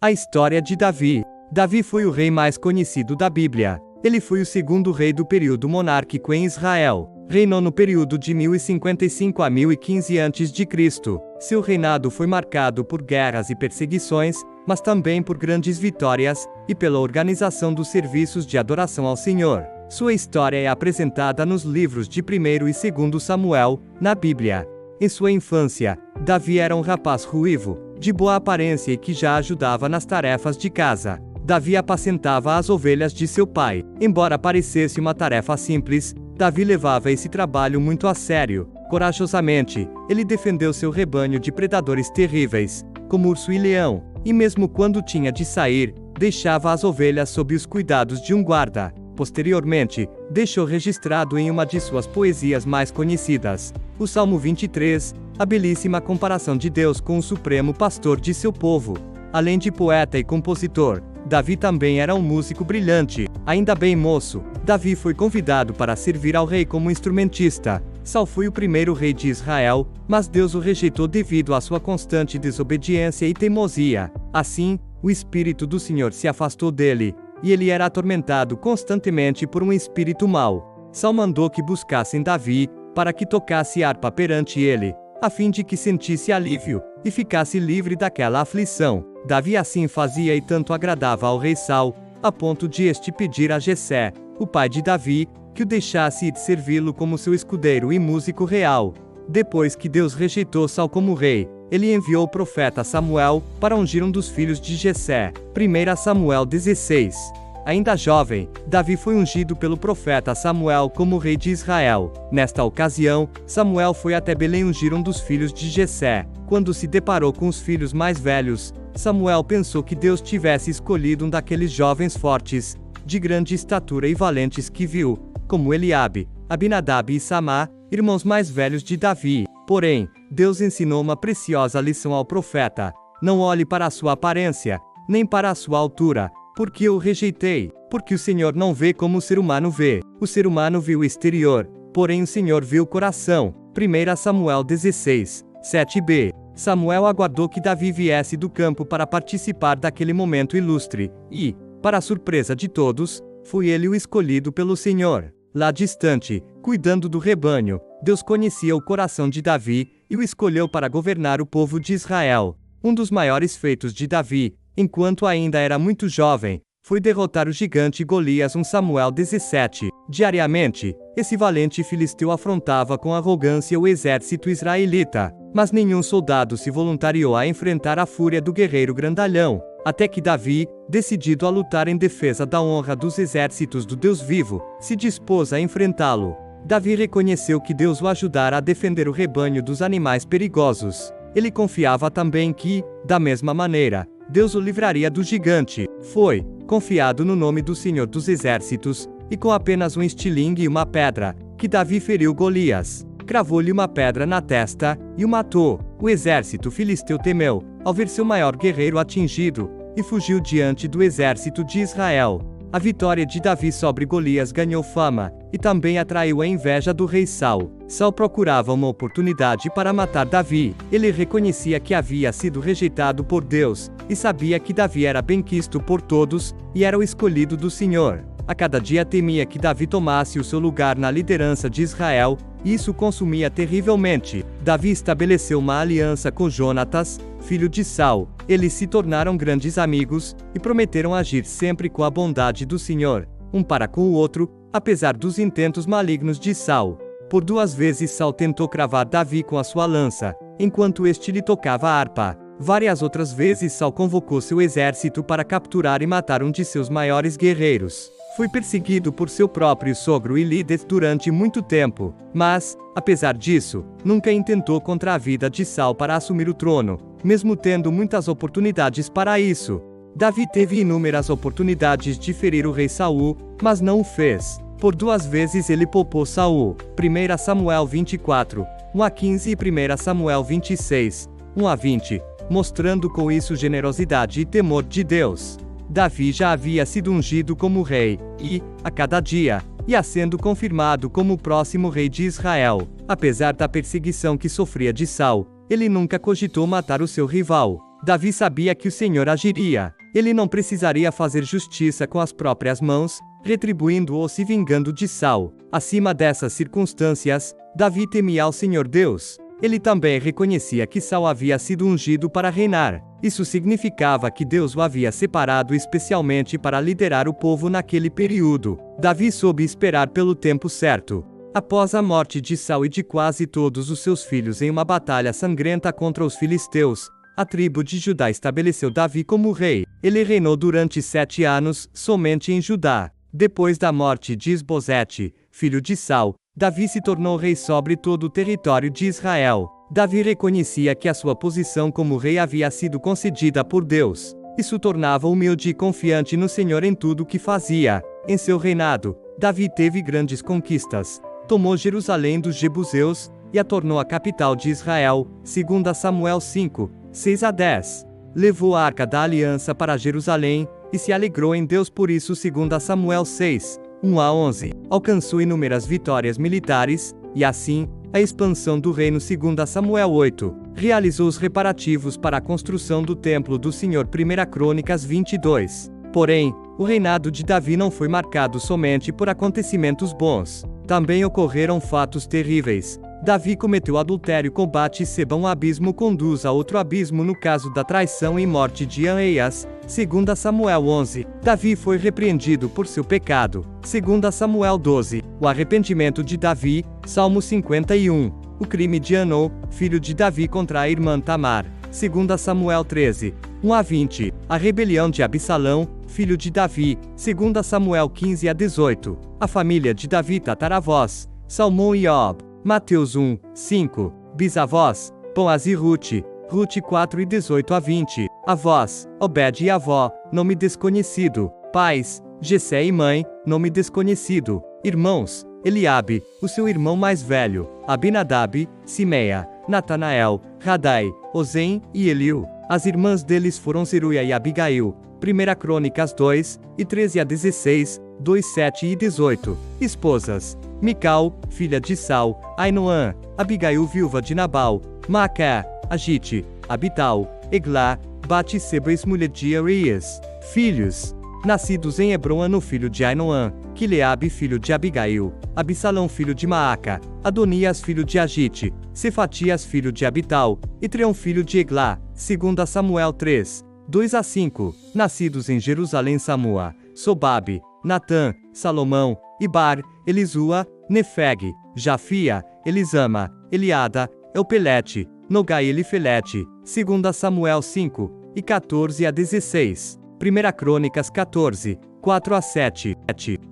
A história de Davi. Davi foi o rei mais conhecido da Bíblia. Ele foi o segundo rei do período monárquico em Israel. Reinou no período de 1055 a 1015 a.C. Seu reinado foi marcado por guerras e perseguições, mas também por grandes vitórias, e pela organização dos serviços de adoração ao Senhor. Sua história é apresentada nos livros de 1º e 2º Samuel, na Bíblia. Em sua infância, Davi era um rapaz ruivo, de boa aparência e que já ajudava nas tarefas de casa. Davi apacentava as ovelhas de seu pai. Embora parecesse uma tarefa simples, Davi levava esse trabalho muito a sério. Corajosamente, ele defendeu seu rebanho de predadores terríveis, como urso e leão, e mesmo quando tinha de sair, deixava as ovelhas sob os cuidados de um guarda. Posteriormente, deixou registrado em uma de suas poesias mais conhecidas, o Salmo 23, a belíssima comparação de Deus com o supremo pastor de seu povo. Além de poeta e compositor, Davi também era um músico brilhante. Ainda bem moço, Davi foi convidado para servir ao rei como instrumentista. Saul foi o primeiro rei de Israel, mas Deus o rejeitou devido à sua constante desobediência e teimosia. Assim, o Espírito do Senhor se afastou dele, e ele era atormentado constantemente por um espírito mau. Saul mandou que buscassem Davi, para que tocasse harpa perante ele, a fim de que sentisse alívio, e ficasse livre daquela aflição. Davi assim fazia e tanto agradava ao rei Saul, a ponto de este pedir a Jessé, o pai de Davi, que o deixasse ir servi-lo como seu escudeiro e músico real. Depois que Deus rejeitou Saul como rei, ele enviou o profeta Samuel, para ungir um dos filhos de Jessé. 1 Samuel 16. Ainda jovem, Davi foi ungido pelo profeta Samuel como rei de Israel. Nesta ocasião, Samuel foi até Belém ungir um dos filhos de Jessé. Quando se deparou com os filhos mais velhos, Samuel pensou que Deus tivesse escolhido um daqueles jovens fortes, de grande estatura e valentes que viu, como Eliabe, Abinadab e Samá, irmãos mais velhos de Davi. Porém, Deus ensinou uma preciosa lição ao profeta: não olhe para a sua aparência, nem para a sua altura, porque eu o rejeitei. Porque o Senhor não vê como o ser humano vê. O ser humano vê o exterior, porém o Senhor vê o coração. 1 Samuel 16, 7b. Samuel aguardou que Davi viesse do campo para participar daquele momento ilustre, e, para a surpresa de todos, foi ele o escolhido pelo Senhor. Lá distante, cuidando do rebanho, Deus conhecia o coração de Davi, e o escolheu para governar o povo de Israel. Um dos maiores feitos de Davi, enquanto ainda era muito jovem, foi derrotar o gigante Golias. 1 Samuel 17. Diariamente, esse valente filisteu afrontava com arrogância o exército israelita, mas nenhum soldado se voluntariou a enfrentar a fúria do guerreiro grandalhão, até que Davi, decidido a lutar em defesa da honra dos exércitos do Deus vivo, se dispôs a enfrentá-lo. Davi reconheceu que Deus o ajudara a defender o rebanho dos animais perigosos. Ele confiava também que, da mesma maneira, Deus o livraria do gigante. Foi confiado no nome do Senhor dos Exércitos, e com apenas um estilingue e uma pedra, que Davi feriu Golias. Cravou-lhe uma pedra na testa, e o matou. O exército filisteu temeu, ao ver seu maior guerreiro atingido, e fugiu diante do exército de Israel. A vitória de Davi sobre Golias ganhou fama, e também atraiu a inveja do rei Saul. Saul procurava uma oportunidade para matar Davi. Ele reconhecia que havia sido rejeitado por Deus, e sabia que Davi era benquisto por todos, e era o escolhido do Senhor. A cada dia temia que Davi tomasse o seu lugar na liderança de Israel, e isso consumia terrivelmente. Davi estabeleceu uma aliança com Jonatas, filho de Saul. Eles se tornaram grandes amigos, e prometeram agir sempre com a bondade do Senhor, um para com o outro, apesar dos intentos malignos de Saul. Por 2 vezes Saul tentou cravar Davi com a sua lança, enquanto este lhe tocava a harpa. Várias outras vezes Saul convocou seu exército para capturar e matar um de seus maiores guerreiros. Foi perseguido por seu próprio sogro e líder durante muito tempo, mas, apesar disso, nunca intentou contra a vida de Saul para assumir o trono, mesmo tendo muitas oportunidades para isso. Davi teve inúmeras oportunidades de ferir o rei Saul, mas não o fez. Por 2 vezes ele poupou Saul. 1 Samuel 24, 1-15 e 1 Samuel 26, 1-20, mostrando com isso generosidade e temor de Deus. Davi já havia sido ungido como rei, e, a cada dia, ia sendo confirmado como o próximo rei de Israel. Apesar da perseguição que sofria de Saul, ele nunca cogitou matar o seu rival. Davi sabia que o Senhor agiria. Ele não precisaria fazer justiça com as próprias mãos, retribuindo ou se vingando de Saul. Acima dessas circunstâncias, Davi temia ao Senhor Deus. Ele também reconhecia que Saul havia sido ungido para reinar. Isso significava que Deus o havia separado especialmente para liderar o povo naquele período. Davi soube esperar pelo tempo certo. Após a morte de Saul e de quase todos os seus filhos em uma batalha sangrenta contra os filisteus, a tribo de Judá estabeleceu Davi como rei. Ele reinou durante 7 anos, somente em Judá. Depois da morte de Isbosete, filho de Saul, Davi se tornou rei sobre todo o território de Israel. Davi reconhecia que a sua posição como rei havia sido concedida por Deus. Isso tornava humilde e confiante no Senhor em tudo o que fazia. Em seu reinado, Davi teve grandes conquistas. Tomou Jerusalém dos jebuseus e a tornou a capital de Israel, 2 Samuel 5, 6-10. Levou a Arca da Aliança para Jerusalém, e se alegrou em Deus por isso, 2 Samuel 6, 1-11. Alcançou inúmeras vitórias militares, e assim, a expansão do reino, 2 Samuel 8. Realizou os reparativos para a construção do templo do Senhor, 1 Crônicas 22. Porém, o reinado de Davi não foi marcado somente por acontecimentos bons. Também ocorreram fatos terríveis. Davi cometeu adultério com Batseba. Um abismo conduz a outro abismo no caso da traição e morte de Aneias, 2 Samuel 11. Davi foi repreendido por seu pecado, 2 Samuel 12. O arrependimento de Davi, Salmo 51. O crime de Anô, filho de Davi contra a irmã Tamar, 2 Samuel 13. 1-20. A rebelião de Absalão, filho de Davi, 2 Samuel 15-18. A família de Davi, tataravós, Salmão e Ob. Mateus 1, 5. Bisavós, Boaz e Rute, Rute 4-18-20. Avós, Obed e avó, nome desconhecido. Pais, Jessé e mãe, nome desconhecido. Irmãos, Eliabe, o seu irmão mais velho, Abinadab, Simeia, Natanael, Radai, Ozem e Eliu. As irmãs deles foram Zeruia e Abigail. 1 Crônicas 2, 13-16, 2-7-18. Esposas: Mical, filha de Saul, Ainoã, Abigail, viúva de Nabal, Maacá, Agite, Abital, Eglá, Batseba, ex-mulher de Urias. Filhos: nascidos em Hebron, Anu, filho de Ainoã, Quileabe, filho de Abigail, Absalão, filho de Maaca, Adonias, filho de Agite, Cefatias, filho de Abital, e Treão, filho de Eglá. 2 Samuel 3, 2-5. Nascidos em Jerusalém: Samua, Sobabe, Natã, Salomão, Ibar, Elisua, Nefeg, Jafia, Elisama, Eliada, Elpelete, Nogai e Elifelete. 2 Samuel 5, 14-16. 1 Crônicas 14, 4-7.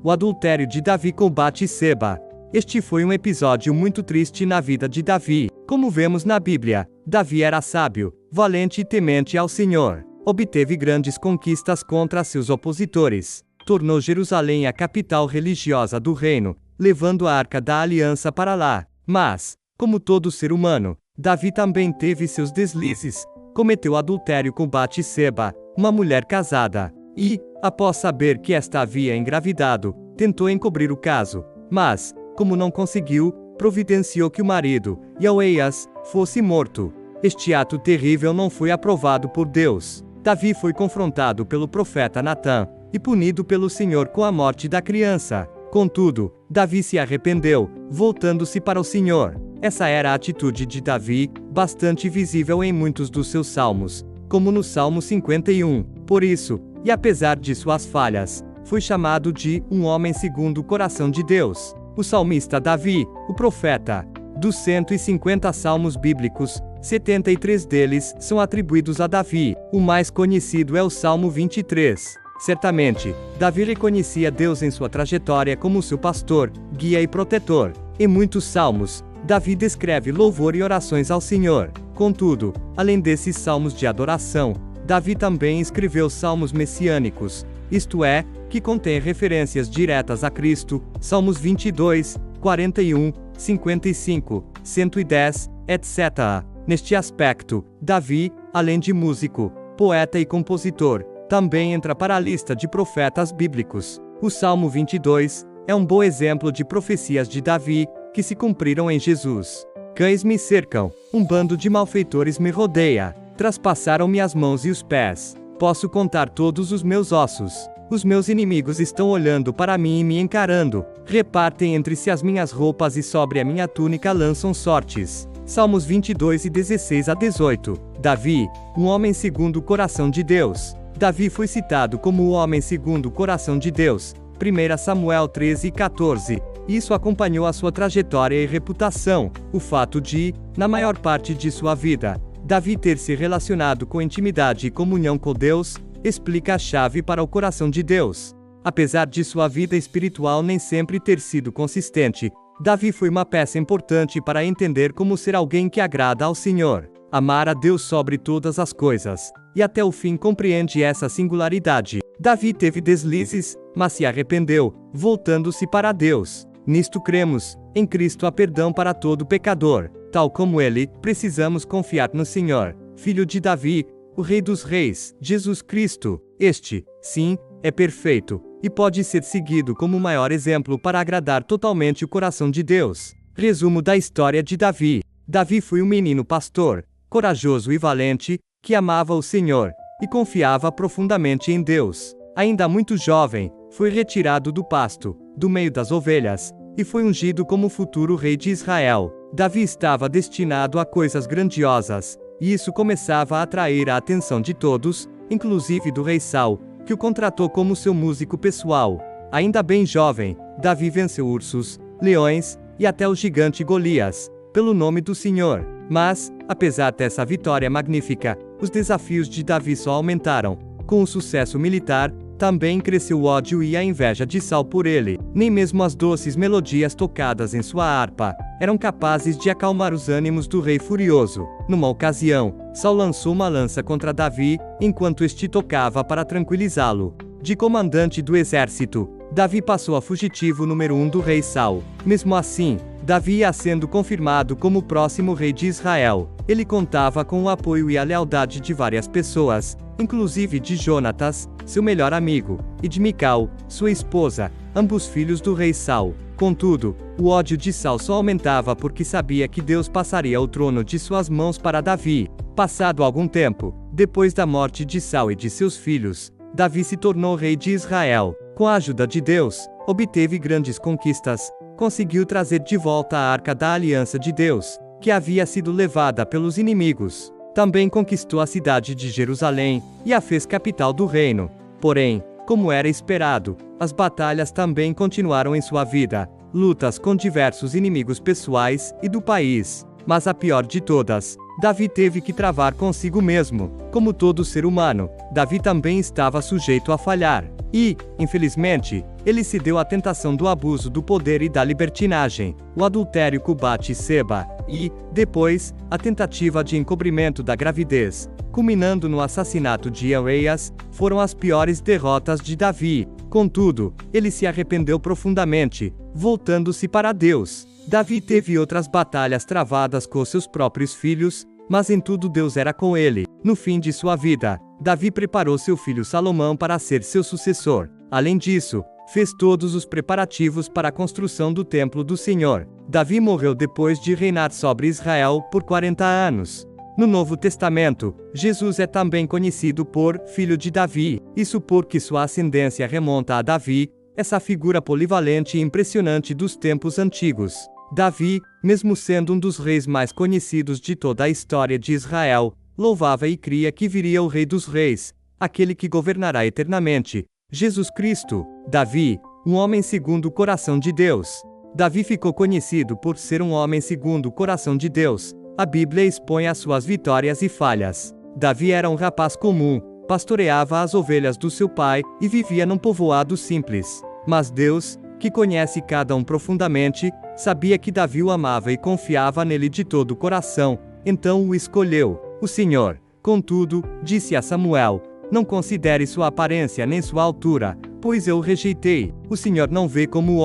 O adultério de Davi com Batseba. Este foi um episódio muito triste na vida de Davi. Como vemos na Bíblia, Davi era sábio, valente e temente ao Senhor. Obteve grandes conquistas contra seus opositores. Tornou Jerusalém a capital religiosa do reino, levando a Arca da Aliança para lá. Mas, como todo ser humano, Davi também teve seus deslizes. Cometeu adultério com Batseba, uma mulher casada, e, após saber que esta havia engravidado, tentou encobrir o caso. Mas, como não conseguiu, providenciou que o marido, Eueias, fosse morto. Este ato terrível não foi aprovado por Deus. Davi foi confrontado pelo profeta Natã, e punido pelo Senhor com a morte da criança. Contudo, Davi se arrependeu, voltando-se para o Senhor. Essa era a atitude de Davi, bastante visível em muitos dos seus salmos, como no Salmo 51. Por isso, e apesar de suas falhas, foi chamado de um homem segundo o coração de Deus. O salmista Davi, o profeta. Dos 150 salmos bíblicos, 73 deles são atribuídos a Davi. O mais conhecido é o Salmo 23. Certamente, Davi reconhecia Deus em sua trajetória como seu pastor, guia e protetor. Em muitos salmos, Davi descreve louvor e orações ao Senhor. Contudo, além desses salmos de adoração, Davi também escreveu salmos messiânicos, isto é, que contém referências diretas a Cristo, Salmos 22, 41, 55, 110, etc. Neste aspecto, Davi, além de músico, poeta e compositor, também entra para a lista de profetas bíblicos. O Salmo 22 é um bom exemplo de profecias de Davi, que se cumpriram em Jesus. Cães me cercam, um bando de malfeitores me rodeia. Traspassaram-me as mãos e os pés. Posso contar todos os meus ossos. Os meus inimigos estão olhando para mim e me encarando. Repartem entre si as minhas roupas e sobre a minha túnica lançam sortes. Salmos 22 e 16 a 18. Davi, um homem segundo o coração de Deus. Davi foi citado como o homem segundo o coração de Deus. 1 Samuel 13 e 14. Isso acompanhou a sua trajetória e reputação. O fato de, na maior parte de sua vida, Davi ter se relacionado com intimidade e comunhão com Deus, explica a chave para o coração de Deus. Apesar de sua vida espiritual nem sempre ter sido consistente, Davi foi uma peça importante para entender como ser alguém que agrada ao Senhor, amar a Deus sobre todas as coisas, e até o fim compreende essa singularidade. Davi teve deslizes, mas se arrependeu, voltando-se para Deus. Nisto cremos, em Cristo há perdão para todo pecador. Tal como ele, precisamos confiar no Senhor, Filho de Davi, o Rei dos Reis, Jesus Cristo. Este, sim, é perfeito, e pode ser seguido como o maior exemplo para agradar totalmente o coração de Deus. Resumo da história de Davi. Davi foi um menino pastor, corajoso e valente, que amava o Senhor, e confiava profundamente em Deus. Ainda muito jovem, foi retirado do pasto, do meio das ovelhas, e foi ungido como futuro rei de Israel. Davi estava destinado a coisas grandiosas, e isso começava a atrair a atenção de todos, inclusive do rei Saul, que o contratou como seu músico pessoal. Ainda bem jovem, Davi venceu ursos, leões, e até o gigante Golias, pelo nome do Senhor. Mas, apesar dessa vitória magnífica, os desafios de Davi só aumentaram. Com o sucesso militar, também cresceu o ódio e a inveja de Saul por ele. Nem mesmo as doces melodias tocadas em sua harpa eram capazes de acalmar os ânimos do rei furioso. Numa ocasião, Saul lançou uma lança contra Davi, enquanto este tocava para tranquilizá-lo. De comandante do exército, Davi passou a fugitivo número 1 do rei Saul. Mesmo assim, Davi ia sendo confirmado como o próximo rei de Israel. Ele contava com o apoio e a lealdade de várias pessoas, inclusive de Jonatas, seu melhor amigo, e de Mical, sua esposa, ambos filhos do rei Saul. Contudo, o ódio de Saul só aumentava porque sabia que Deus passaria o trono de suas mãos para Davi. Passado algum tempo, depois da morte de Saul e de seus filhos, Davi se tornou rei de Israel. Com a ajuda de Deus, obteve grandes conquistas. Conseguiu trazer de volta a Arca da Aliança de Deus, que havia sido levada pelos inimigos. Também conquistou a cidade de Jerusalém, e a fez capital do reino. Porém, como era esperado, as batalhas também continuaram em sua vida, lutas com diversos inimigos pessoais e do país. Mas a pior de todas, Davi teve que travar consigo mesmo. Como todo ser humano, Davi também estava sujeito a falhar. E, infelizmente, ele se deu à tentação do abuso do poder e da libertinagem, o adultério com Batseba, e, depois, a tentativa de encobrimento da gravidez, culminando no assassinato de Urias, foram as piores derrotas de Davi. Contudo, ele se arrependeu profundamente, voltando-se para Deus. Davi teve outras batalhas travadas com seus próprios filhos, mas em tudo Deus era com ele. No fim de sua vida, Davi preparou seu filho Salomão para ser seu sucessor. Além disso, fez todos os preparativos para a construção do templo do Senhor. Davi morreu depois de reinar sobre Israel por 40 anos. No Novo Testamento, Jesus é também conhecido por Filho de Davi, isso porque sua ascendência remonta a Davi, essa figura polivalente e impressionante dos tempos antigos. Davi, mesmo sendo um dos reis mais conhecidos de toda a história de Israel, louvava e cria que viria o Rei dos Reis, aquele que governará eternamente, Jesus Cristo. Davi, um homem segundo o coração de Deus. Davi ficou conhecido por ser um homem segundo o coração de Deus. A Bíblia expõe as suas vitórias e falhas. Davi era um rapaz comum, pastoreava as ovelhas do seu pai e vivia num povoado simples. Mas Deus, que conhece cada um profundamente, sabia que Davi o amava e confiava nele de todo o coração, então o escolheu. O Senhor, contudo, disse a Samuel: não considere sua aparência nem sua altura, pois eu o rejeitei. O Senhor não vê como o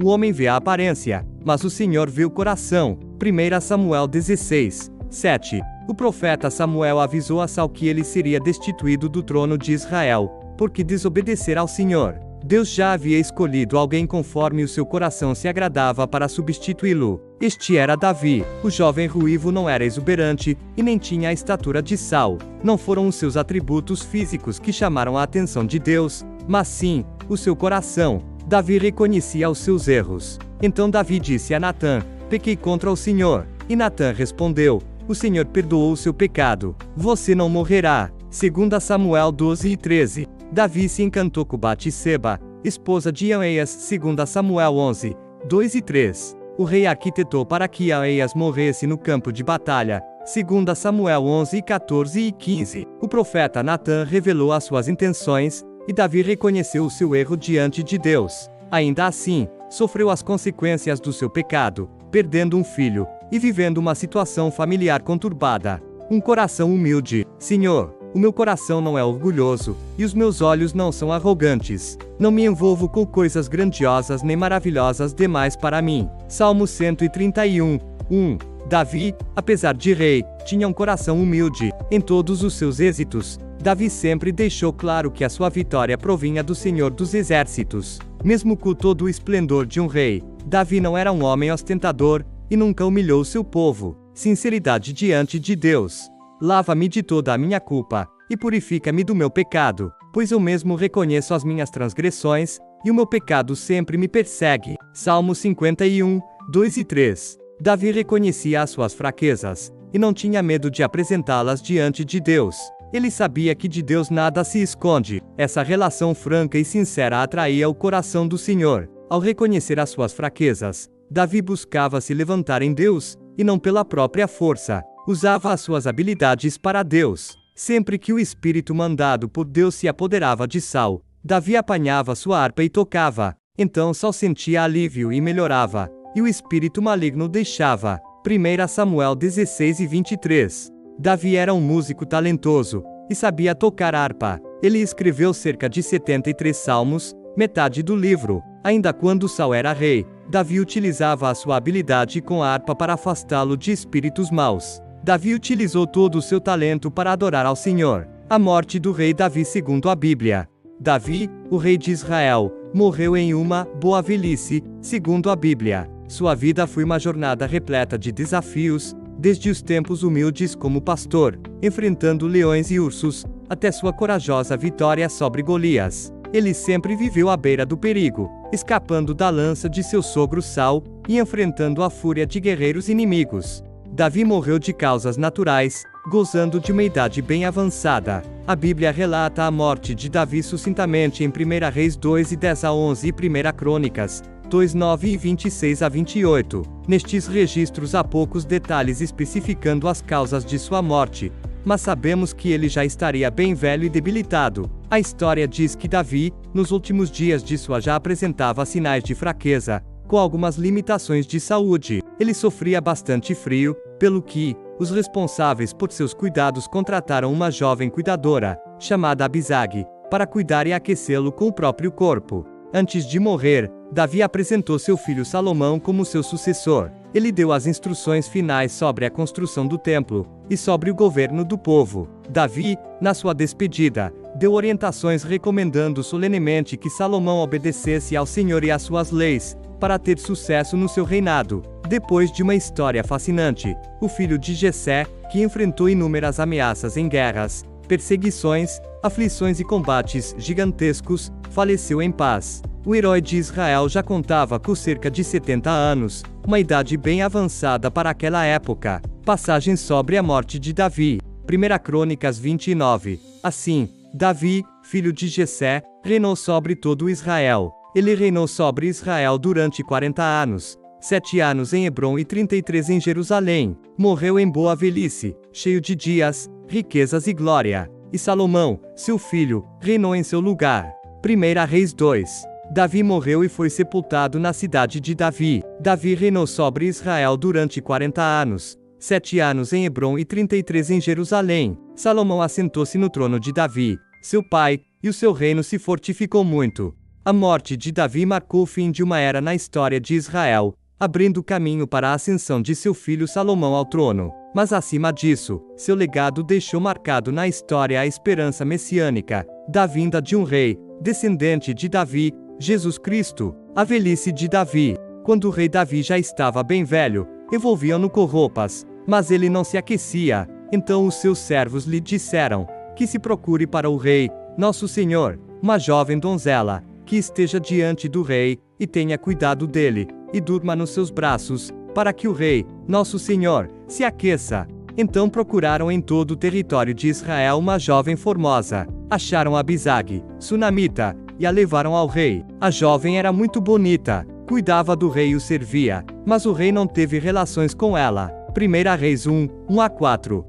homem vê a aparência, mas o Senhor vê o coração. 1 Samuel 16, 7. O profeta Samuel avisou a Saul que ele seria destituído do trono de Israel, porque desobedecera ao Senhor. Deus já havia escolhido alguém conforme o seu coração se agradava para substituí-lo. Este era Davi. O jovem ruivo não era exuberante, e nem tinha a estatura de Saul. Não foram os seus atributos físicos que chamaram a atenção de Deus, mas sim, o seu coração. Davi reconhecia os seus erros. Então Davi disse a Natã: pequei contra o Senhor. E Natã respondeu: o Senhor perdoou o seu pecado. Você não morrerá. 2 Samuel 12:13. Davi se encantou com Batseba, esposa de Aías. 2 Samuel 11:2 e 3. O rei arquitetou para que Aías morresse no campo de batalha. 2 Samuel 11:14 e 15. O profeta Natã revelou as suas intenções, e Davi reconheceu o seu erro diante de Deus. Ainda assim, sofreu as consequências do seu pecado, perdendo um filho, e vivendo uma situação familiar conturbada. Um coração humilde. Senhor, o meu coração não é orgulhoso, e os meus olhos não são arrogantes. Não me envolvo com coisas grandiosas nem maravilhosas demais para mim. Salmo 131:1. Davi, apesar de rei, tinha um coração humilde. Em todos os seus êxitos, Davi sempre deixou claro que a sua vitória provinha do Senhor dos Exércitos. Mesmo com todo o esplendor de um rei, Davi não era um homem ostentador, e nunca humilhou seu povo. Sinceridade diante de Deus. Lava-me de toda a minha culpa, e purifica-me do meu pecado, pois eu mesmo reconheço as minhas transgressões, e o meu pecado sempre me persegue. Salmo 51:2 e 3. Davi reconhecia as suas fraquezas, e não tinha medo de apresentá-las diante de Deus. Ele sabia que de Deus nada se esconde. Essa relação franca e sincera atraía o coração do Senhor. Ao reconhecer as suas fraquezas, Davi buscava se levantar em Deus, e não pela própria força. Usava as suas habilidades para Deus. Sempre que o espírito mandado por Deus se apoderava de Saul, Davi apanhava sua harpa e tocava. Então Saul sentia alívio e melhorava, e o espírito maligno deixava. 1 Samuel 16:23. Davi era um músico talentoso, e sabia tocar harpa. Ele escreveu cerca de 73 salmos, metade do livro. Ainda quando Saul era rei, Davi utilizava a sua habilidade com a harpa para afastá-lo de espíritos maus. Davi utilizou todo o seu talento para adorar ao Senhor. A morte do rei Davi segundo a Bíblia. Davi, o rei de Israel, morreu em uma boa velhice, segundo a Bíblia. Sua vida foi uma jornada repleta de desafios, desde os tempos humildes como pastor, enfrentando leões e ursos, até sua corajosa vitória sobre Golias. Ele sempre viveu à beira do perigo, escapando da lança de seu sogro Saul, e enfrentando a fúria de guerreiros inimigos. Davi morreu de causas naturais, gozando de uma idade bem avançada. A Bíblia relata a morte de Davi sucintamente em 1 Reis 2:10-11 e 1 Crônicas 2:9 e 26-28. Nestes registros há poucos detalhes especificando as causas de sua morte, mas sabemos que ele já estaria bem velho e debilitado. A história diz que Davi, nos últimos dias de sua já apresentava sinais de fraqueza, com algumas limitações de saúde. Ele sofria bastante frio, pelo que, os responsáveis por seus cuidados contrataram uma jovem cuidadora, chamada Abisag, para cuidar e aquecê-lo com o próprio corpo. Antes de morrer, Davi apresentou seu filho Salomão como seu sucessor. Ele deu as instruções finais sobre a construção do templo, e sobre o governo do povo. Davi, na sua despedida, deu orientações recomendando solenemente que Salomão obedecesse ao Senhor e às suas leis, para ter sucesso no seu reinado. Depois de uma história fascinante, o filho de Jessé, que enfrentou inúmeras ameaças em guerras, perseguições, aflições e combates gigantescos, faleceu em paz. O herói de Israel já contava com cerca de 70 anos, uma idade bem avançada para aquela época. Passagem sobre a morte de Davi. 1 Crônicas 29. Assim, Davi, filho de Jessé, reinou sobre todo Israel. Ele reinou sobre Israel durante 40 anos, 7 anos em Hebrom e 33 em Jerusalém. Morreu em boa velhice, cheio de dias, riquezas e glória. E Salomão, seu filho, reinou em seu lugar. 1 Reis 2. Davi morreu e foi sepultado na cidade de Davi. Davi reinou sobre Israel durante 40 anos, 7 anos em Hebrom e 33 em Jerusalém. Salomão assentou-se no trono de Davi, seu pai, e o seu reino se fortificou muito. A morte de Davi marcou o fim de uma era na história de Israel, abrindo caminho para a ascensão de seu filho Salomão ao trono. Mas acima disso, seu legado deixou marcado na história a esperança messiânica, da vinda de um rei, descendente de Davi, Jesus Cristo. A velhice de Davi. Quando o rei Davi já estava bem velho, envolviam-no com roupas, mas ele não se aquecia. Então os seus servos lhe disseram: que se procure para o rei, nosso senhor, uma jovem donzela, que esteja diante do rei, e tenha cuidado dele, e durma nos seus braços, para que o rei, nosso senhor, se aqueça. Então procuraram em todo o território de Israel uma jovem formosa. Acharam Abisag, sunamita, e a levaram ao rei. A jovem era muito bonita, cuidava do rei e o servia, mas o rei não teve relações com ela. 1 Reis 1, 1 a 4.